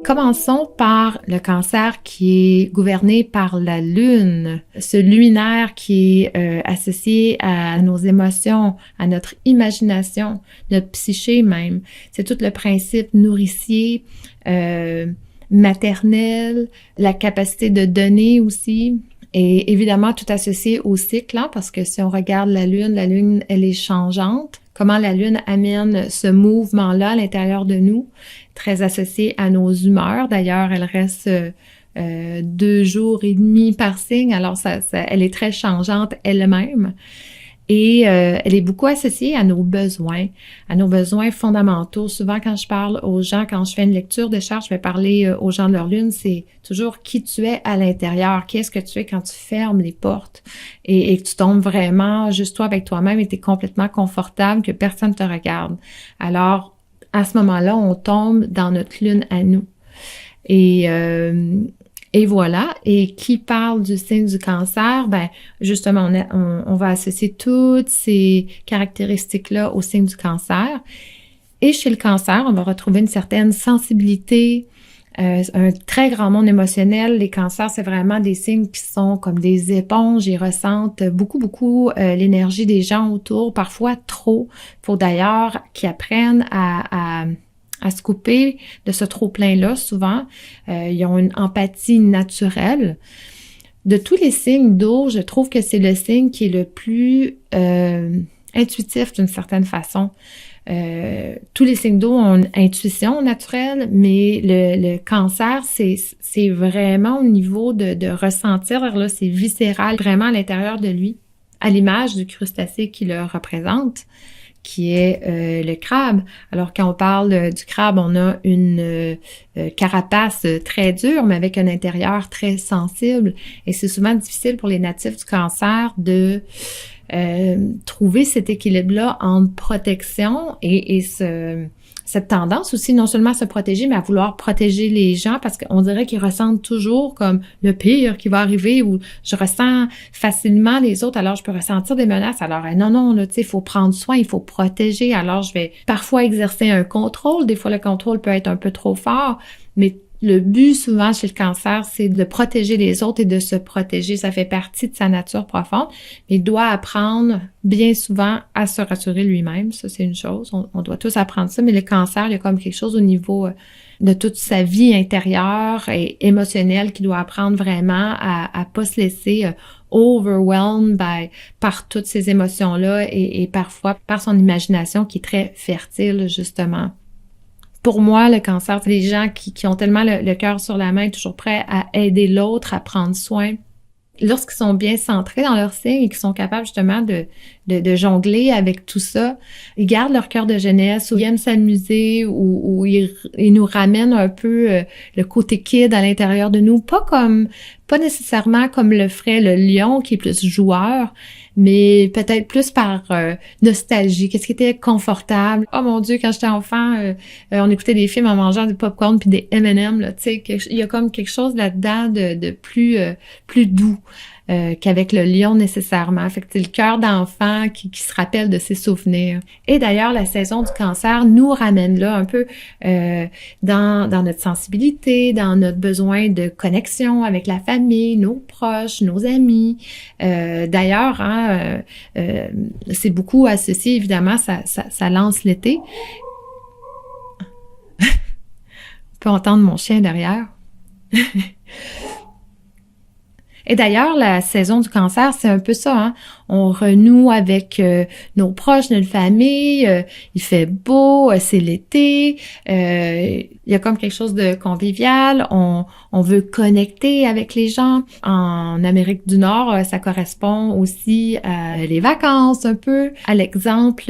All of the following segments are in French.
Commençons par le cancer qui est gouverné par la lune, ce luminaire qui est associé à nos émotions, à notre imagination, notre psyché même. C'est tout le principe nourricier, maternel, la capacité de donner aussi. Et évidemment, tout associé au cycle, hein, parce que si on regarde la lune, elle est changeante. Comment la lune amène ce mouvement-là à l'intérieur de nous, très associé à nos humeurs. D'ailleurs, elle reste 2 jours et demi par signe, alors elle est très changeante elle-même. Et elle est beaucoup associée à nos besoins fondamentaux. Souvent, quand je parle aux gens, quand je fais une lecture de charte, je vais parler aux gens de leur lune, c'est toujours qui tu es à l'intérieur. Qu'est-ce que tu es quand tu fermes les portes et que tu tombes vraiment juste toi avec toi-même et tu es complètement confortable, que personne ne te regarde. Alors, à ce moment-là, on tombe dans notre lune à nous. Et voilà. Et qui parle du signe du cancer? Ben, justement, on va associer toutes ces caractéristiques-là au signe du cancer. Et chez le cancer, on va retrouver une certaine sensibilité, un très grand monde émotionnel. Les cancers, c'est vraiment des signes qui sont comme des éponges. Ils ressentent beaucoup l'énergie des gens autour, parfois trop. Il faut d'ailleurs qu'ils apprennent à se couper de ce trop-plein-là, souvent. Ils ont une empathie naturelle. De tous les signes d'eau, je trouve que c'est le signe qui est le plus intuitif d'une certaine façon. Tous les signes d'eau ont une intuition naturelle, mais le cancer, c'est vraiment au niveau de ressentir, là, c'est viscéral, vraiment à l'intérieur de lui, à l'image du crustacé qui le représente, qui est le crabe. Alors, quand on parle du crabe, on a une carapace très dure, mais avec un intérieur très sensible. Et c'est souvent difficile pour les natifs du cancer de trouver cet équilibre-là entre protection et cette tendance aussi, non seulement à se protéger, mais à vouloir protéger les gens, parce qu'on dirait qu'ils ressentent toujours comme le pire qui va arriver, ou je ressens facilement les autres, alors je peux ressentir des menaces. Alors, non, là, tu sais, il faut prendre soin, il faut protéger. Alors, je vais parfois exercer un contrôle. Des fois, le contrôle peut être un peu trop fort, mais le but, souvent, chez le cancer, c'est de protéger les autres et de se protéger. Ça fait partie de sa nature profonde. Mais il doit apprendre, bien souvent, à se rassurer lui-même. Ça, c'est une chose. On doit tous apprendre ça. Mais le cancer, il y a comme quelque chose au niveau de toute sa vie intérieure et émotionnelle qu'il doit apprendre vraiment à pas se laisser overwhelmed par toutes ces émotions-là et parfois par son imagination qui est très fertile, justement. Pour moi, le cancer, c'est les gens qui ont tellement le cœur sur la main, toujours prêts à aider l'autre, à prendre soin. Lorsqu'ils sont bien centrés dans leur signe et qu'ils sont capables justement de jongler avec tout ça, ils gardent leur cœur de jeunesse, ou ils aiment s'amuser, ou ils nous ramènent un peu le côté kid à l'intérieur de nous, pas nécessairement comme le ferait le lion qui est plus joueur, mais peut-être plus par nostalgie. Qu'est-ce qui était confortable? Oh mon Dieu, quand j'étais enfant, on écoutait des films en mangeant du popcorn puis des M&M, là, tu sais, il y a comme quelque chose là-dedans de plus doux qu'avec le lion nécessairement. Fait que c'est le cœur d'enfant qui se rappelle de ses souvenirs. Et d'ailleurs, la saison du cancer nous ramène là un peu dans notre sensibilité, dans notre besoin de connexion avec la famille, nos proches, nos amis. D'ailleurs, c'est beaucoup associé, évidemment, ça lance l'été. On peut entendre mon chien derrière. Et d'ailleurs, la saison du cancer, c'est un peu ça, hein? On renoue avec nos proches, notre famille, il fait beau, c'est l'été, il y a comme quelque chose de convivial, on veut connecter avec les gens. En Amérique du Nord, ça correspond aussi à les vacances un peu, à l'exemple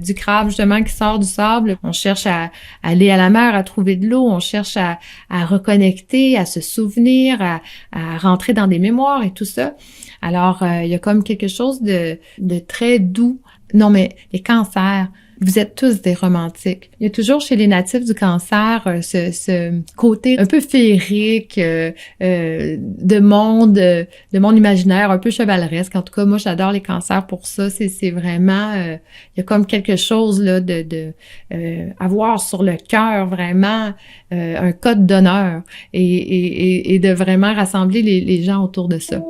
du crabe justement qui sort du sable. On cherche à aller à la mer, à trouver de l'eau, on cherche à reconnecter, à se souvenir, à rentrer dans des mémoires et tout ça. Alors, il y a comme quelque chose de très doux. Non, mais les cancers, Vous êtes tous des romantiques. Il y a toujours chez les natifs du cancer ce côté un peu féerique de monde imaginaire, un peu chevaleresque. En tout cas, moi, j'adore les cancers pour ça. C'est vraiment, il y a comme quelque chose là de avoir sur le cœur vraiment un code d'honneur et de vraiment rassembler les gens autour de ça.